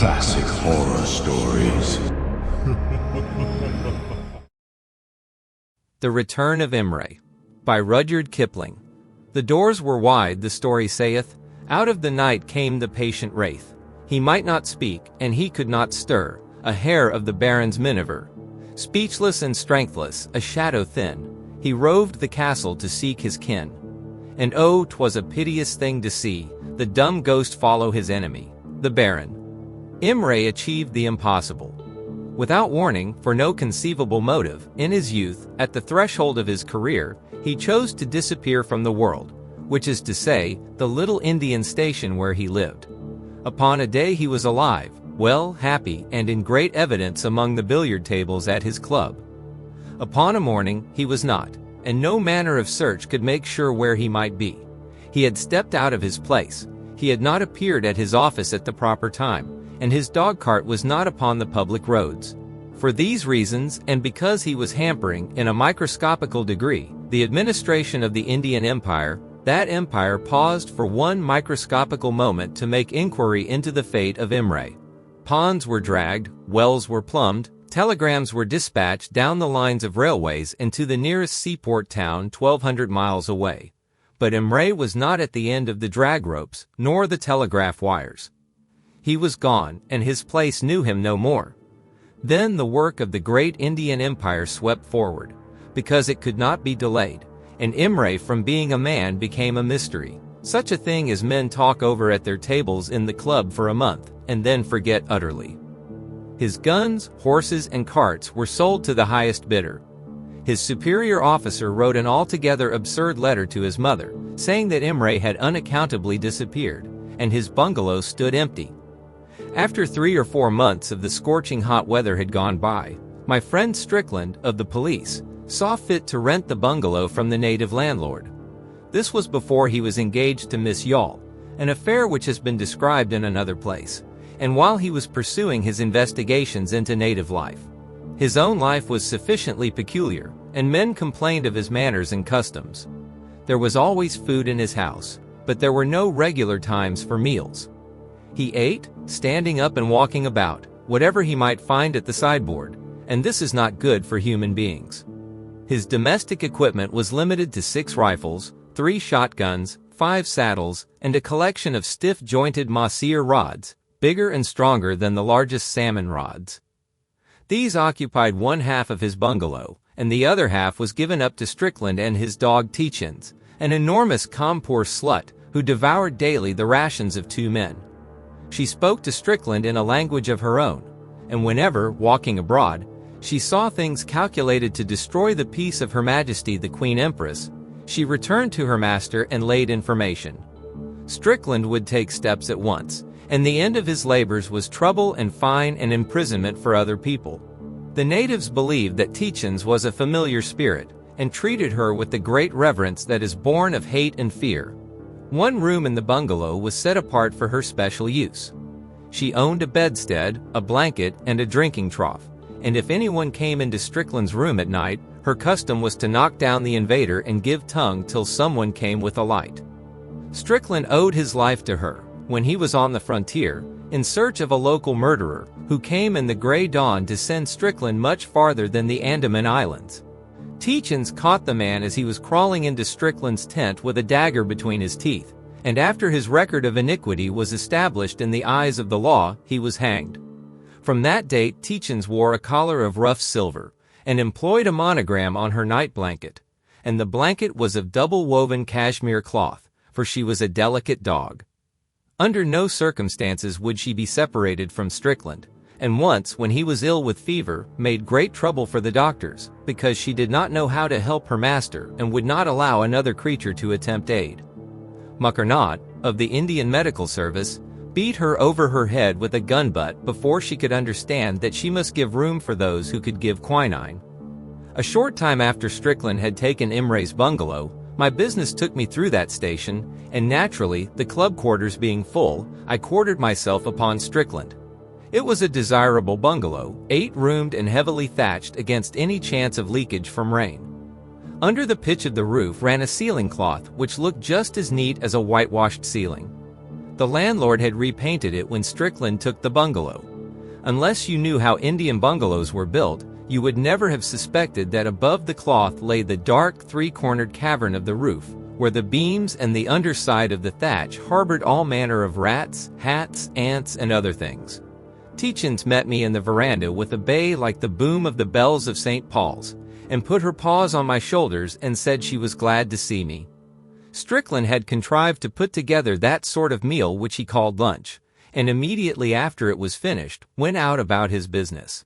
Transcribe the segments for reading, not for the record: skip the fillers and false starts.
Classic horror stories. The Return of Imray, by Rudyard Kipling. The doors were wide, the story saith, out of the night came the patient wraith. He might not speak, and he could not stir, a hair of the baron's miniver. Speechless and strengthless, a shadow thin, he roved the castle to seek his kin. And oh, 'twas a piteous thing to see, the dumb ghost follow his enemy, the baron. Imray achieved the impossible. Without warning, for no conceivable motive, in his youth, at the threshold of his career, he chose to disappear from the world, which is to say, the little Indian station where he lived. Upon a day he was alive, well, happy, and in great evidence among the billiard tables at his club. Upon a morning, he was not, and no manner of search could make sure where he might be. He had stepped out of his place, he had not appeared at his office at the proper time, and his dog-cart was not upon the public roads. For these reasons, and because he was hampering, in a microscopical degree, the administration of the Indian Empire, that empire paused for one microscopical moment to make inquiry into the fate of Imray. Ponds were dragged, wells were plumbed, telegrams were dispatched down the lines of railways and to the nearest seaport town 1,200 miles away. But Imray was not at the end of the drag ropes, nor the telegraph wires. He was gone, and his place knew him no more. Then the work of the great Indian Empire swept forward, because it could not be delayed, and Imray from being a man became a mystery, such a thing as men talk over at their tables in the club for a month, and then forget utterly. His guns, horses, and carts were sold to the highest bidder. His superior officer wrote an altogether absurd letter to his mother, saying that Imray had unaccountably disappeared, and his bungalow stood empty. After 3 or 4 months of the scorching hot weather had gone by, my friend Strickland, of the police, saw fit to rent the bungalow from the native landlord. This was before he was engaged to Miss Yall, an affair which has been described in another place, and while he was pursuing his investigations into native life. His own life was sufficiently peculiar, and men complained of his manners and customs. There was always food in his house, but there were no regular times for meals. He ate, standing up and walking about, whatever he might find at the sideboard, and this is not good for human beings. His domestic equipment was limited to 6 rifles, 3 shotguns, 5 saddles, and a collection of stiff-jointed mahseer rods, bigger and stronger than the largest salmon rods. These occupied one half of his bungalow, and the other half was given up to Strickland and his dog Tietjens, an enormous Cawnpore slut who devoured daily the rations of 2 men. She spoke to Strickland in a language of her own, and whenever, walking abroad, she saw things calculated to destroy the peace of Her Majesty the Queen Empress, she returned to her master and laid information. Strickland would take steps at once, and the end of his labors was trouble and fine and imprisonment for other people. The natives believed that Tietjens was a familiar spirit, and treated her with the great reverence that is born of hate and fear. One room in the bungalow was set apart for her special use. She owned a bedstead, a blanket, and a drinking trough, and if anyone came into Strickland's room at night, her custom was to knock down the invader and give tongue till someone came with a light. Strickland owed his life to her, when he was on the frontier, in search of a local murderer, who came in the gray dawn to send Strickland much farther than the Andaman Islands. Tietjens caught the man as he was crawling into Strickland's tent with a dagger between his teeth, and after his record of iniquity was established in the eyes of the law, he was hanged. From that date Tietjens wore a collar of rough silver, and employed a monogram on her night blanket, and the blanket was of double-woven cashmere cloth, for she was a delicate dog. Under no circumstances would she be separated from Strickland, and once, when he was ill with fever, made great trouble for the doctors, because she did not know how to help her master and would not allow another creature to attempt aid. Muckernott, of the Indian Medical Service, beat her over her head with a gun butt before she could understand that she must give room for those who could give quinine. A short time after Strickland had taken Imray's bungalow, my business took me through that station, and naturally, the club quarters being full, I quartered myself upon Strickland. It was a desirable bungalow, 8-roomed and heavily thatched against any chance of leakage from rain. Under the pitch of the roof ran a ceiling cloth which looked just as neat as a whitewashed ceiling. The landlord had repainted it when Strickland took the bungalow. Unless you knew how Indian bungalows were built, you would never have suspected that above the cloth lay the dark three-cornered cavern of the roof, where the beams and the underside of the thatch harbored all manner of rats, hats, ants, and other things. Tietjens met me in the veranda with a bay like the boom of the bells of St. Paul's, and put her paws on my shoulders and said she was glad to see me. Strickland had contrived to put together that sort of meal which he called lunch, and immediately after it was finished, went out about his business.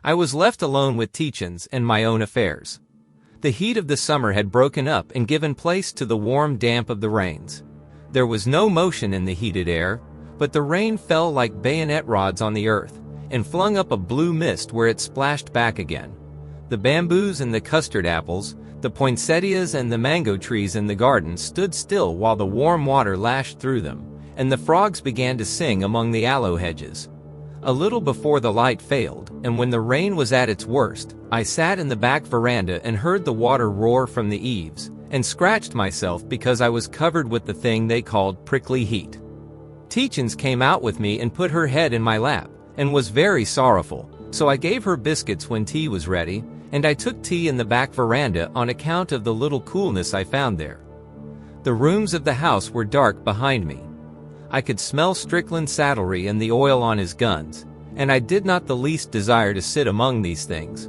I was left alone with Tietjens and my own affairs. The heat of the summer had broken up and given place to the warm damp of the rains. There was no motion in the heated air, but the rain fell like bayonet rods on the earth, and flung up a blue mist where it splashed back again. The bamboos and the custard apples, the poinsettias and the mango trees in the garden stood still while the warm water lashed through them, and the frogs began to sing among the aloe hedges. A little before the light failed, and when the rain was at its worst, I sat in the back veranda and heard the water roar from the eaves, and scratched myself because I was covered with the thing they called prickly heat. Tietjens came out with me and put her head in my lap, and was very sorrowful, so I gave her biscuits when tea was ready, and I took tea in the back veranda on account of the little coolness I found there. The rooms of the house were dark behind me. I could smell Strickland's saddlery and the oil on his guns, and I did not the least desire to sit among these things.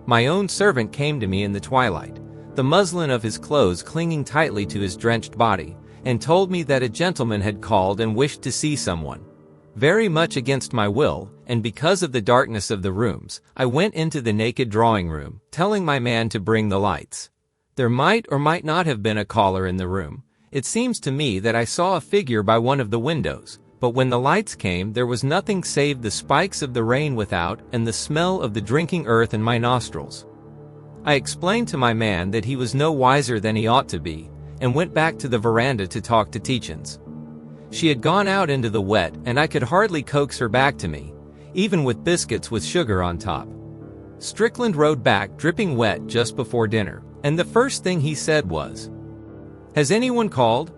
My own servant came to me in the twilight, the muslin of his clothes clinging tightly to his drenched body, and told me that a gentleman had called and wished to see someone. Very much against my will, and because of the darkness of the rooms, I went into the naked drawing room, telling my man to bring the lights. There might or might not have been a caller in the room. It seems to me that I saw a figure by one of the windows, but when the lights came there was nothing save the spikes of the rain without and the smell of the drinking earth in my nostrils. I explained to my man that he was no wiser than he ought to be, and went back to the veranda to talk to Tietjens. She had gone out into the wet, and I could hardly coax her back to me, even with biscuits with sugar on top. Strickland rode back dripping wet just before dinner, and the first thing he said was, "Has anyone called?"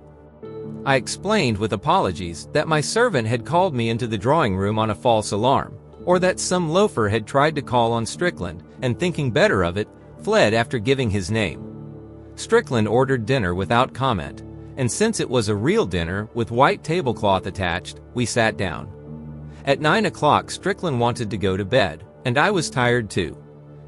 I explained with apologies that my servant had called me into the drawing room on a false alarm, or that some loafer had tried to call on Strickland, and thinking better of it, fled after giving his name. Strickland ordered dinner without comment, and since it was a real dinner with white tablecloth attached, we sat down. At 9 o'clock Strickland wanted to go to bed, and I was tired too.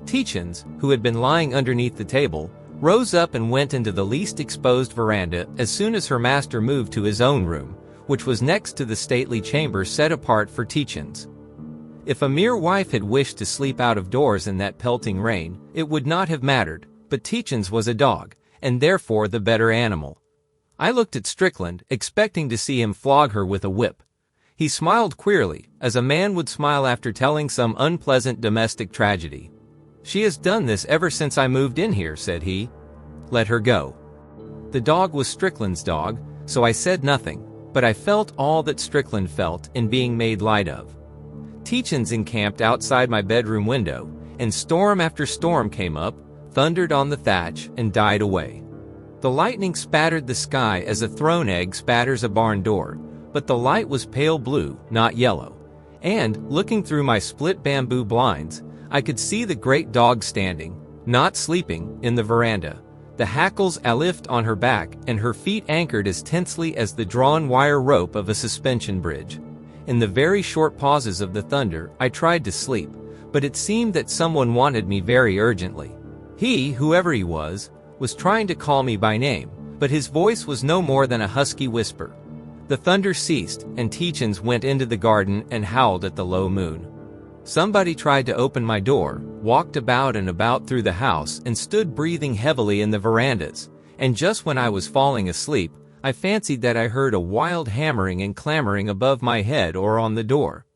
Tietjens, who had been lying underneath the table, rose up and went into the least exposed veranda as soon as her master moved to his own room, which was next to the stately chamber set apart for Tietjens. If a mere wife had wished to sleep out of doors in that pelting rain, it would not have mattered, but Tietjens was a dog, and therefore the better animal. I looked at Strickland, expecting to see him flog her with a whip. He smiled queerly, as a man would smile after telling some unpleasant domestic tragedy. "She has done this ever since I moved in here," said he. "Let her go." The dog was Strickland's dog, so I said nothing, but I felt all that Strickland felt in being made light of. Tietjens encamped outside my bedroom window, and storm after storm came up, thundered on the thatch, and died away. The lightning spattered the sky as a thrown egg spatters a barn door, but the light was pale blue, not yellow, and, looking through my split bamboo blinds, I could see the great dog standing, not sleeping, in the veranda, the hackles alift on her back and her feet anchored as tensely as the drawn wire rope of a suspension bridge. In the very short pauses of the thunder, I tried to sleep, but it seemed that someone wanted me very urgently. He, whoever he was trying to call me by name, but his voice was no more than a husky whisper. The thunder ceased, and Tietjens went into the garden and howled at the low moon. Somebody tried to open my door, walked about and about through the house, and stood breathing heavily in the verandas, and just when I was falling asleep, I fancied that I heard a wild hammering and clamoring above my head or on the door.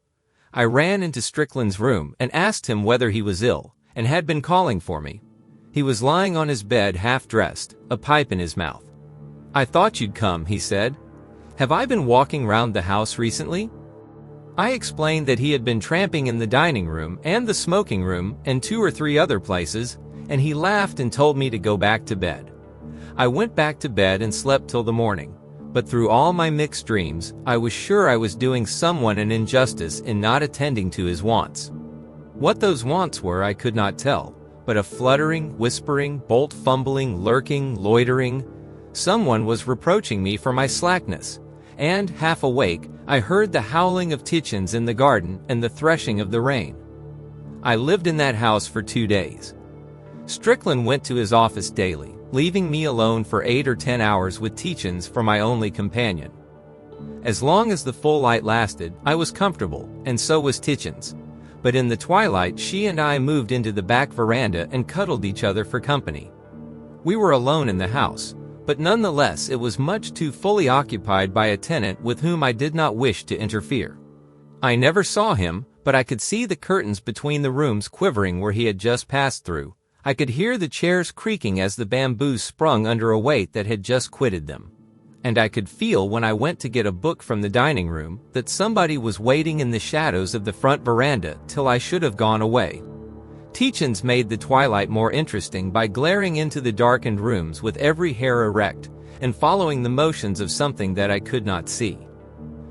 I ran into Strickland's room and asked him whether he was ill, and had been calling for me. He was lying on his bed half-dressed, a pipe in his mouth. "I thought you'd come," he said. "Have I been walking round the house recently?" I explained that he had been tramping in the dining room and the smoking room and 2 or 3 other places, and he laughed and told me to go back to bed. I went back to bed and slept till the morning, but through all my mixed dreams, I was sure I was doing someone an injustice in not attending to his wants. What those wants were I could not tell, but a fluttering, whispering, bolt-fumbling, lurking, loitering. Someone was reproaching me for my slackness, and, half awake, I heard the howling of Tietjens in the garden and the threshing of the rain. I lived in that house for 2 days. Strickland went to his office daily, leaving me alone for 8 or 10 hours with Tietjens for my only companion. As long as the full light lasted, I was comfortable, and so was Tietjens. But in the twilight she and I moved into the back veranda and cuddled each other for company. We were alone in the house, but nonetheless it was much too fully occupied by a tenant with whom I did not wish to interfere. I never saw him, but I could see the curtains between the rooms quivering where he had just passed through. I could hear the chairs creaking as the bamboos sprung under a weight that had just quitted them. And I could feel when I went to get a book from the dining room that somebody was waiting in the shadows of the front veranda till I should have gone away. Tietjens made the twilight more interesting by glaring into the darkened rooms with every hair erect and following the motions of something that I could not see.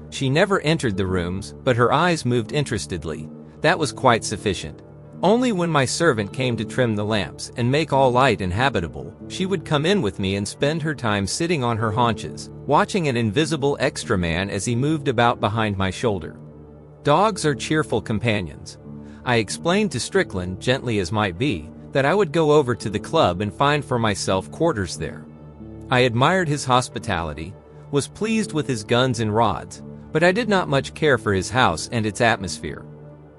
She never entered the rooms, but her eyes moved interestedly. That was quite sufficient. Only when my servant came to trim the lamps and make all light and habitable, she would come in with me and spend her time sitting on her haunches, watching an invisible extra man as he moved about behind my shoulder. Dogs are cheerful companions. I explained to Strickland, gently as might be, that I would go over to the club and find for myself quarters there. I admired his hospitality, was pleased with his guns and rods, but I did not much care for his house and its atmosphere.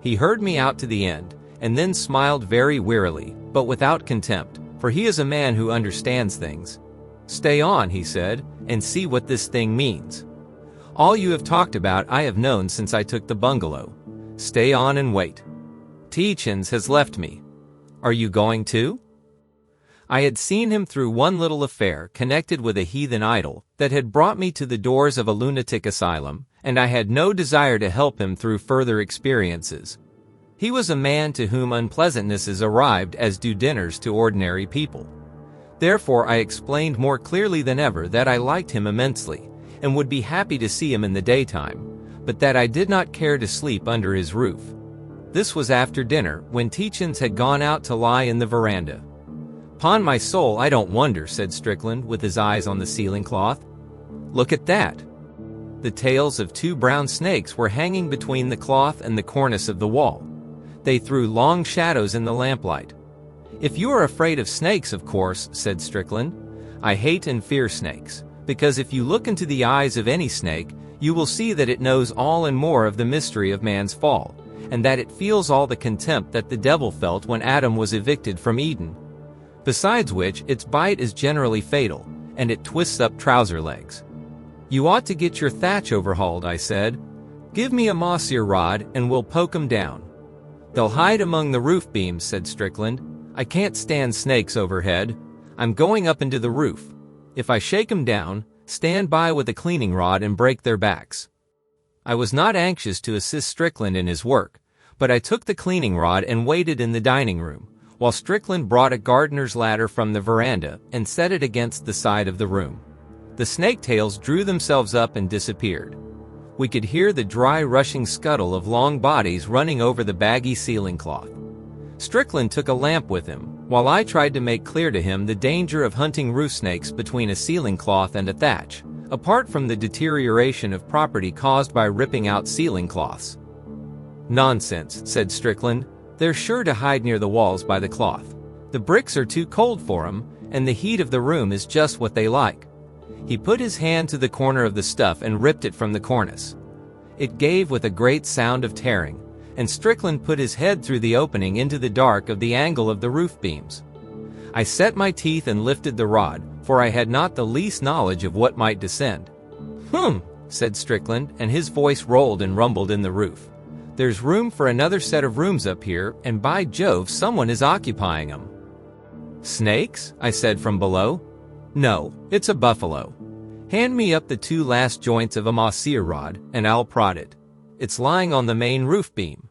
He heard me out to the end, and then smiled very wearily, but without contempt, for he is a man who understands things. "Stay on," he said, "and see what this thing means. All you have talked about I have known since I took the bungalow. Stay on and wait. Tietjens has left me. Are you going too?" I had seen him through one little affair connected with a heathen idol that had brought me to the doors of a lunatic asylum, and I had no desire to help him through further experiences. He was a man to whom unpleasantnesses arrived as do dinners to ordinary people. Therefore I explained more clearly than ever that I liked him immensely, and would be happy to see him in the daytime, but that I did not care to sleep under his roof. This was after dinner, when Tietjens had gone out to lie in the veranda. "'Pon my soul, I don't wonder," said Strickland, with his eyes on the ceiling cloth. "Look at that." The tails of 2 brown snakes were hanging between the cloth and the cornice of the wall. They threw long shadows in the lamplight. "If you are afraid of snakes, of course," said Strickland. "I hate and fear snakes, because if you look into the eyes of any snake, you will see that it knows all and more of the mystery of man's fall, and that it feels all the contempt that the devil felt when Adam was evicted from Eden. Besides which, its bite is generally fatal, and it twists up trouser legs." "You ought to get your thatch overhauled," I said. "Give me a mossier rod, and we'll poke 'em down." "They'll hide among the roof beams," said Strickland. "I can't stand snakes overhead. I'm going up into the roof. If I shake 'em down, stand by with a cleaning rod and break their backs." I was not anxious to assist Strickland in his work, but I took the cleaning rod and waited in the dining room, while Strickland brought a gardener's ladder from the veranda and set it against the side of the room. The snake tails drew themselves up and disappeared. We could hear the dry rushing scuttle of long bodies running over the baggy ceiling cloth. Strickland took a lamp with him, while I tried to make clear to him the danger of hunting roof snakes between a ceiling cloth and a thatch, apart from the deterioration of property caused by ripping out ceiling cloths. "Nonsense," said Strickland. "They're sure to hide near the walls by the cloth. The bricks are too cold for 'em, and the heat of the room is just what they like." He put his hand to the corner of the stuff and ripped it from the cornice. It gave with a great sound of tearing, and Strickland put his head through the opening into the dark of the angle of the roof beams. I set my teeth and lifted the rod, for I had not the least knowledge of what might descend. Said Strickland, and his voice rolled and rumbled in the roof. "There's room for another set of rooms up here, and by Jove, someone is occupying them." "Snakes?" I said from below. "No, it's a buffalo. Hand me up the 2 last joints of a mossier rod, and I'll prod it. It's lying on the main roof beam."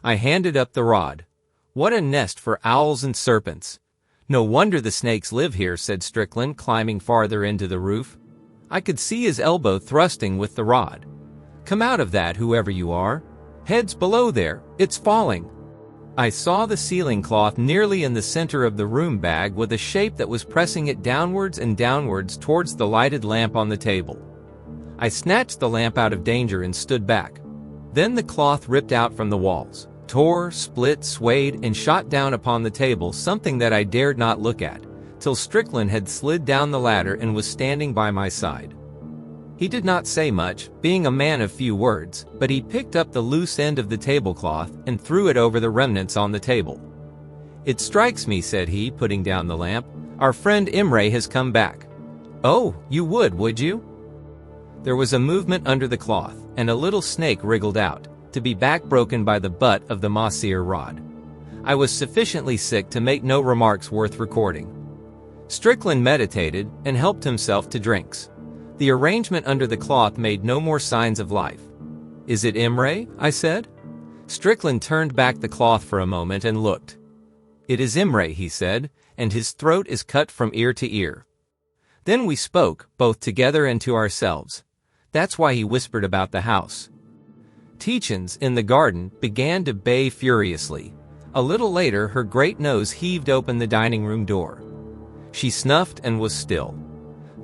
I handed up the rod. "What a nest for owls and serpents! No wonder the snakes live here," said Strickland, climbing farther into the roof. I could see his elbow thrusting with the rod. "Come out of that, whoever you are. Head's below there, it's falling." I saw the ceiling cloth nearly in the center of the room bag with a shape that was pressing it downwards and downwards towards the lighted lamp on the table. I snatched the lamp out of danger and stood back. Then the cloth ripped out from the walls, tore, split, swayed, and shot down upon the table, something that I dared not look at, till Strickland had slid down the ladder and was standing by my side. He did not say much, being a man of few words, but he picked up the loose end of the tablecloth and threw it over the remnants on the table. "It strikes me," said he, putting down the lamp, "our friend Imray has come back." "Oh, you would you?" There was a movement under the cloth, and a little snake wriggled out, to be back broken by the butt of the masseur rod. I was sufficiently sick to make no remarks worth recording. Strickland meditated and helped himself to drinks. The arrangement under the cloth made no more signs of life. "Is it Imray?" I said. Strickland turned back the cloth for a moment and looked. "It is Imray," he said, "and his throat is cut from ear to ear." Then we spoke, both together and to ourselves. That's why he whispered about the house. Tietjens, in the garden, began to bay furiously. A little later her great nose heaved open the dining room door. She snuffed and was still.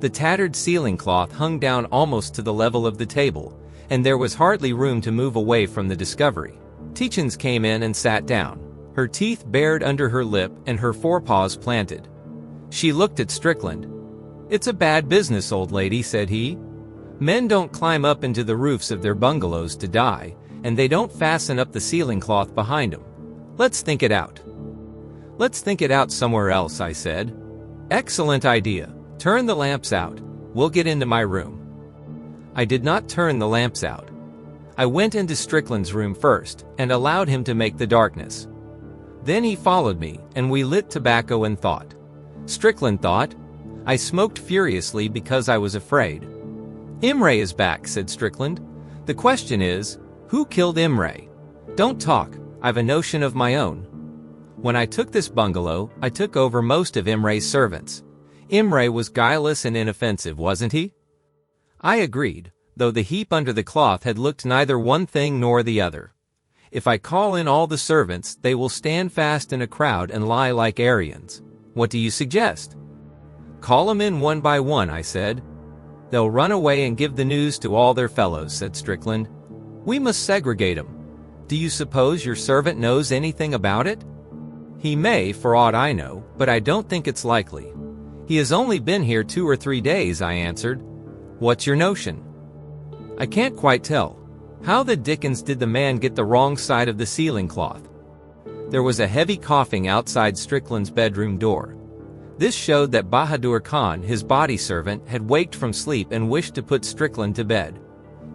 The tattered ceiling cloth hung down almost to the level of the table, and there was hardly room to move away from the discovery. Tietjens came in and sat down, her teeth bared under her lip and her forepaws planted. She looked at Strickland. "It's a bad business, old lady," said he. "Men don't climb up into the roofs of their bungalows to die, and they don't fasten up the ceiling cloth behind them. Let's think it out." "Let's think it out somewhere else," I said. "Excellent idea. Turn the lamps out. We'll get into my room." I did not turn the lamps out. I went into Strickland's room first, and allowed him to make the darkness. Then he followed me, and we lit tobacco and thought. Strickland thought. I smoked furiously because I was afraid. "Imray is back," said Strickland. "The question is, who killed Imray? Don't talk, I've a notion of my own. When I took this bungalow, I took over most of Imray's servants. Imray was guileless and inoffensive, wasn't he?" I agreed, though the heap under the cloth had looked neither one thing nor the other. "If I call in all the servants, they will stand fast in a crowd and lie like Aryans. What do you suggest?" "Call 'em in one by one," I said. "They'll run away and give the news to all their fellows," said Strickland. "We must segregate 'em. Do you suppose your servant knows anything about it?" "He may, for aught I know, but I don't think it's likely. He has only been here 2 or 3 days, I answered. "What's your notion?" "I can't quite tell. How the dickens did the man get the wrong side of the ceiling cloth?" There was a heavy coughing outside Strickland's bedroom door. This showed that Bahadur Khan, his body servant, had waked from sleep and wished to put Strickland to bed.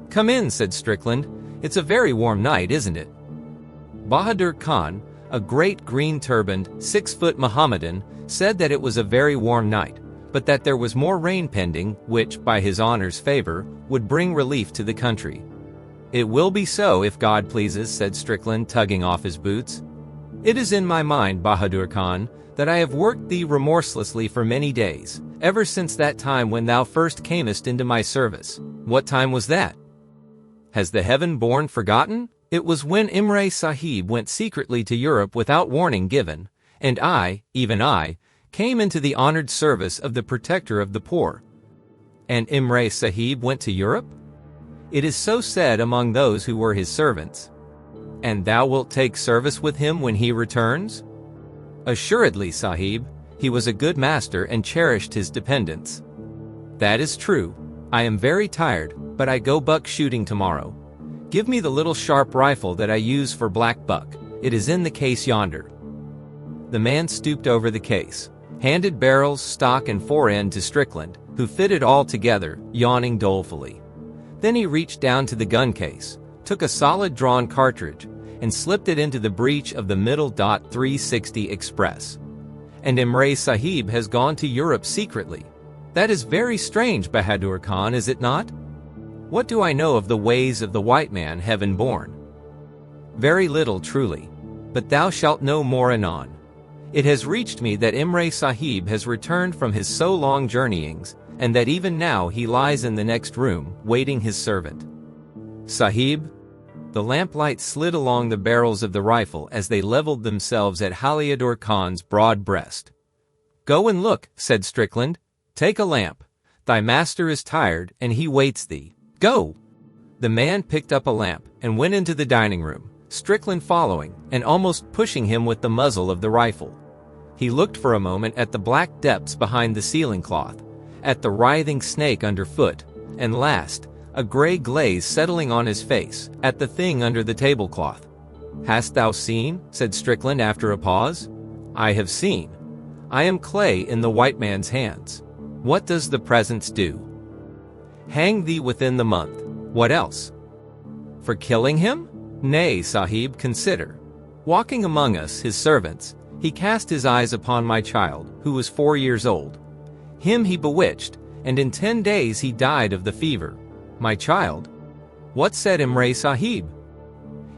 "Come in," said Strickland. "It's a very warm night, isn't it?" Bahadur Khan, a great green-turbaned, 6-foot Mohammedan, said that it was a very warm night, but that there was more rain pending, which, by his honor's favor, would bring relief to the country. "It will be so, if God pleases," said Strickland, tugging off his boots. "It is in my mind, Bahadur Khan, that I have worked thee remorselessly for many days, ever since that time when thou first camest into my service." "What time was that?" "Has the heaven-born forgotten? It was when Imray Sahib went secretly to Europe without warning given, and I, even I, came into the honored service of the protector of the poor." "And Imray Sahib went to Europe?" "It is so said among those who were his servants." "And thou wilt take service with him when he returns?" "Assuredly, Sahib. He was a good master and cherished his dependents." "That is true. I am very tired, but I go buck shooting tomorrow. Give me the little sharp rifle that I use for black buck. It is in the case yonder." The man stooped over the case, handed barrels, stock, and fore-end to Strickland, who fitted all together, yawning dolefully. Then he reached down to the gun case, took a solid drawn cartridge, and slipped it into the breech of the middle .360 Express. "And Imray Sahib has gone to Europe secretly. That is very strange, Bahadur Khan, is it not? What do I know of the ways of the white man heaven-born?" "Very little, truly. But thou shalt know more anon. It has reached me that Imray Sahib has returned from his so long journeyings, and that even now he lies in the next room, waiting his servant. Sahib? The lamplight slid along the barrels of the rifle as they leveled themselves at Rudyard Khan's broad breast. Go and look, said Strickland. Take a lamp. Thy master is tired, and he waits thee. Go! The man picked up a lamp and went into the dining room, Strickland following and almost pushing him with the muzzle of the rifle. He looked for a moment at the black depths behind the ceiling cloth, at the writhing snake underfoot, and last, a gray glaze settling on his face, at the thing under the tablecloth. Hast thou seen? Said Strickland after a pause. I have seen. I am clay in the white man's hands. What does the presence do? Hang thee within the month. What else? For killing him? Nay, Sahib, consider. Walking among us, his servants, he cast his eyes upon my child, who was 4 years old. Him he bewitched, and in 10 days he died of the fever. My child? What said Imray Sahib?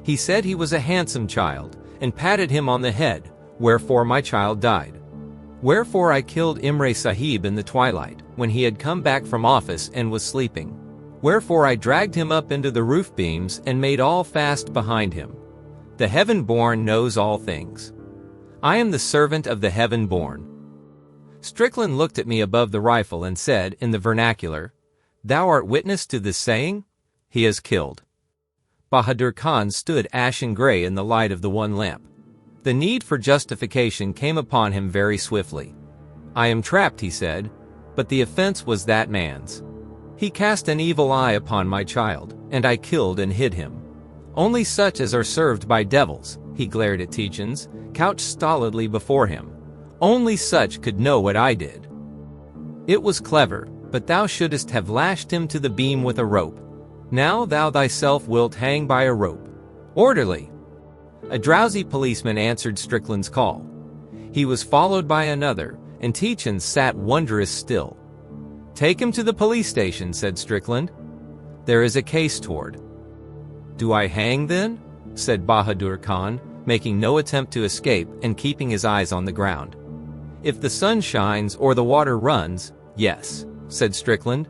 He said he was a handsome child, and patted him on the head, wherefore my child died. Wherefore I killed Imray Sahib in the twilight, when he had come back from office and was sleeping. Wherefore I dragged him up into the roof beams and made all fast behind him. The heaven-born knows all things. I am the servant of the heaven-born. Strickland looked at me above the rifle and said, in the vernacular, Thou art witness to this saying? He is killed. Bahadur Khan stood ashen gray in the light of the one lamp. The need for justification came upon him very swiftly. I am trapped, he said, but the offense was that man's. He cast an evil eye upon my child, and I killed and hid him. Only such as are served by devils, he glared at Tietjens, couched stolidly before him. Only such could know what I did. It was clever, but thou shouldest have lashed him to the beam with a rope. Now thou thyself wilt hang by a rope. Orderly! A drowsy policeman answered Strickland's call. He was followed by another, and Tietjens sat wondrous still. Take him to the police station, said Strickland. There is a case toward. Do I hang then? Said Bahadur Khan, making no attempt to escape and keeping his eyes on the ground. If the sun shines or the water runs, yes, said Strickland.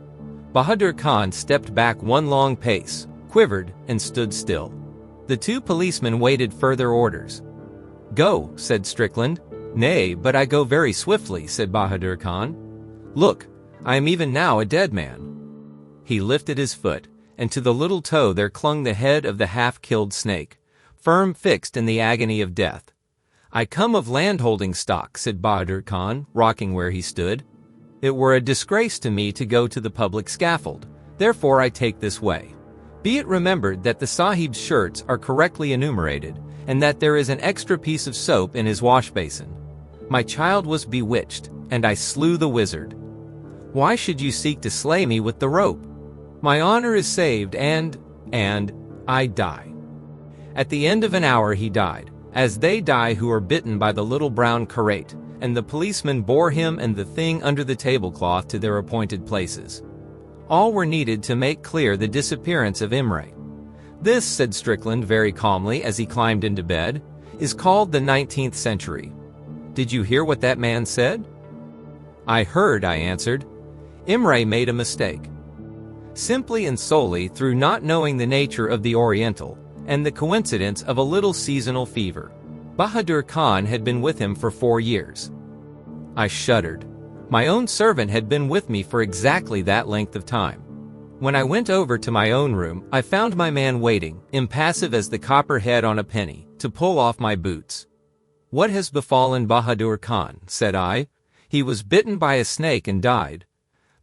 Bahadur Khan stepped back one long pace, quivered, and stood still. The two policemen waited further orders. Go, said Strickland. Nay, but I go very swiftly, said Bahadur Khan. Look, I am even now a dead man. He lifted his foot, and to the little toe there clung the head of the half-killed snake, firm fixed in the agony of death. I come of landholding stock, said Bahadur Khan, rocking where he stood. It were a disgrace to me to go to the public scaffold, therefore I take this way. Be it remembered that the Sahib's shirts are correctly enumerated, and that there is an extra piece of soap in his wash basin. My child was bewitched, and I slew the wizard. Why should you seek to slay me with the rope? My honor is saved and I die. At the end of an hour he died, as they die who are bitten by the little brown curate, and the policeman bore him and the thing under the tablecloth to their appointed places. All were needed to make clear the disappearance of Imray. This, said Strickland very calmly as he climbed into bed, is called the 19th century. Did you hear what that man said? I heard, I answered. Imray made a mistake. Simply and solely through not knowing the nature of the Oriental, and the coincidence of a little seasonal fever. Bahadur Khan had been with him for 4 years. I shuddered. My own servant had been with me for exactly that length of time. When I went over to my own room, I found my man waiting, impassive as the copper head on a penny, to pull off my boots. What has befallen Bahadur Khan? Said I. He was bitten by a snake and died.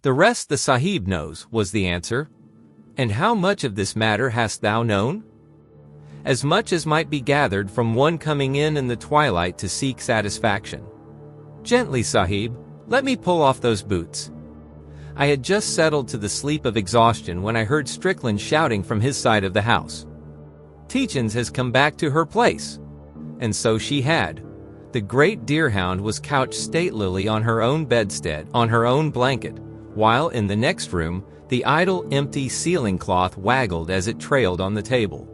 The rest the Sahib knows, was the answer. And how much of this matter hast thou known? As much as might be gathered from one coming in the twilight to seek satisfaction. Gently, Sahib, let me pull off those boots. I had just settled to the sleep of exhaustion when I heard Strickland shouting from his side of the house. Tietjens has come back to her place. And so she had. The great deerhound was couched statelily on her own bedstead, on her own blanket, while in the next room, the idle, empty ceiling cloth waggled as it trailed on the table.